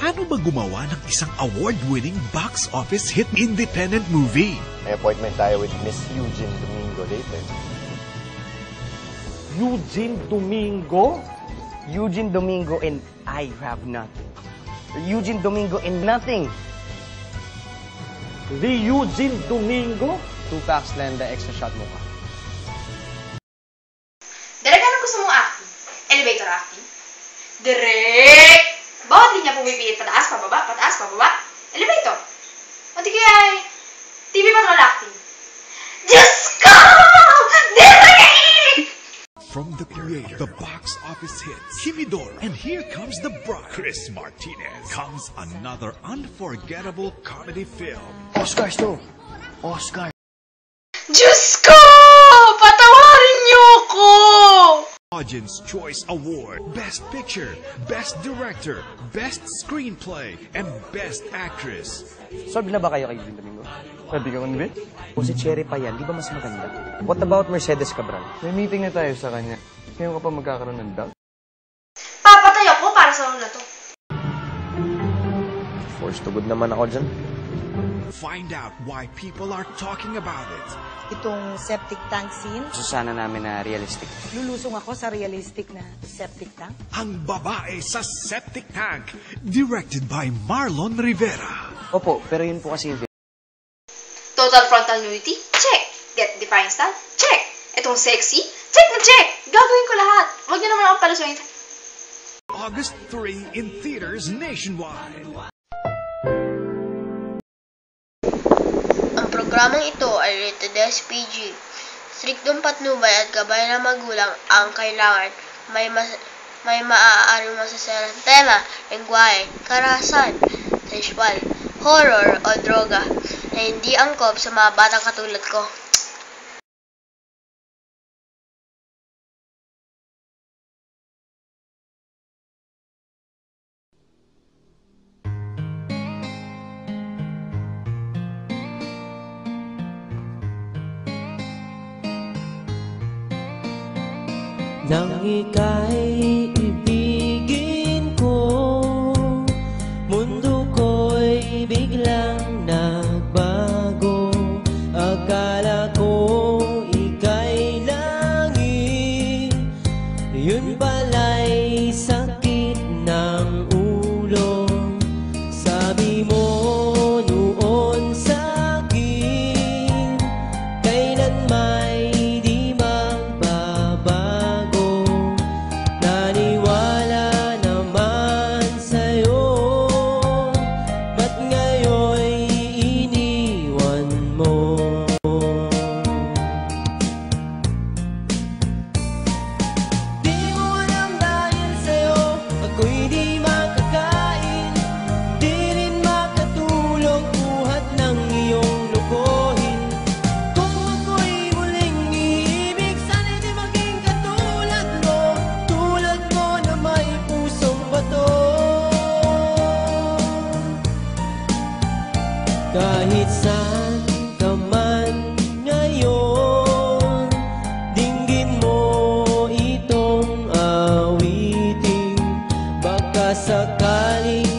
Paano ba gumawa ng isang award-winning box office hit independent movie? May appointment tayo with Miss Eugene Domingo later. Eugene Domingo? Eugene Domingo and I have nothing. Eugene Domingo and nothing. The Eugene Domingo? 2 packs lang, the extra shot mo ka. Direk, anong gusto mong acting? Elevator acting? Direk! Bawat linya pumipilit pataas, pababa, pataas, pababa. Elevator. O di kaya ay TV patrol acting. Diyos ko! Direk! From the creator, the box office hits, Himidor, and Here Comes the Bride, Chris Martinez, comes another unforgettable comedy film. Oscars to. Oscar. Diyos ko! Patawarin niyo ako! Audience Choice Award, Best Picture, Best Director, Best Screenplay, and Best Actress. Solve na ba kayo kay Eugene Domingo? Pwede ka convince? O si Cherry pa yan, di ba mas maganda? What about Mercedes Cabral? May meeting na tayo sa kanya. Ngayon ka pa magkakaroon ng doubt? Papatay ako para sa una to. Forced to good naman ako dyan. Find out why people are talking about it. Itong septic tank scene. Gusto sana namin na realistic. Lulusong ako sa realistic na septic tank. Ang Babae sa Septic Tank, directed by Marlon Rivera. Opo, pero yun po kasi yung Total frontal nudity? Check. Get defying style? Check. Itong sexy? Check na check. Gagawin ko lahat. Huwag niyo naman ako palusuin. August 3 in theaters nationwide. Ang programang ito ay rated SPG. Striktong patnubay at gabay ng magulang ang kailangan. May maaaring masasarang tema, lengguwahe, karahasan, sexual, horror o droga na hindi angkop sa mga batang katulad ko. Nang ika'y ibigin ko, mundo ko'y biglang nagbago. Akala ko ika'y langit, yun pala'y sakit ng ulo. Sabi mo noon sa'kin, kailan may di magbabago. Naniwala naman sa'yo, ba't ngayon'y iniwan mo? Di mo alam dahil sa'yo, ako'y di makakain, di rin makatulog buhat ng iyong lokohin. Kung ako'y muling iibig, sana'y di maging katulad mo na may pusong bato. Kahit saan ka man ngayon, dinggin mo itong awitin. Baka sakaling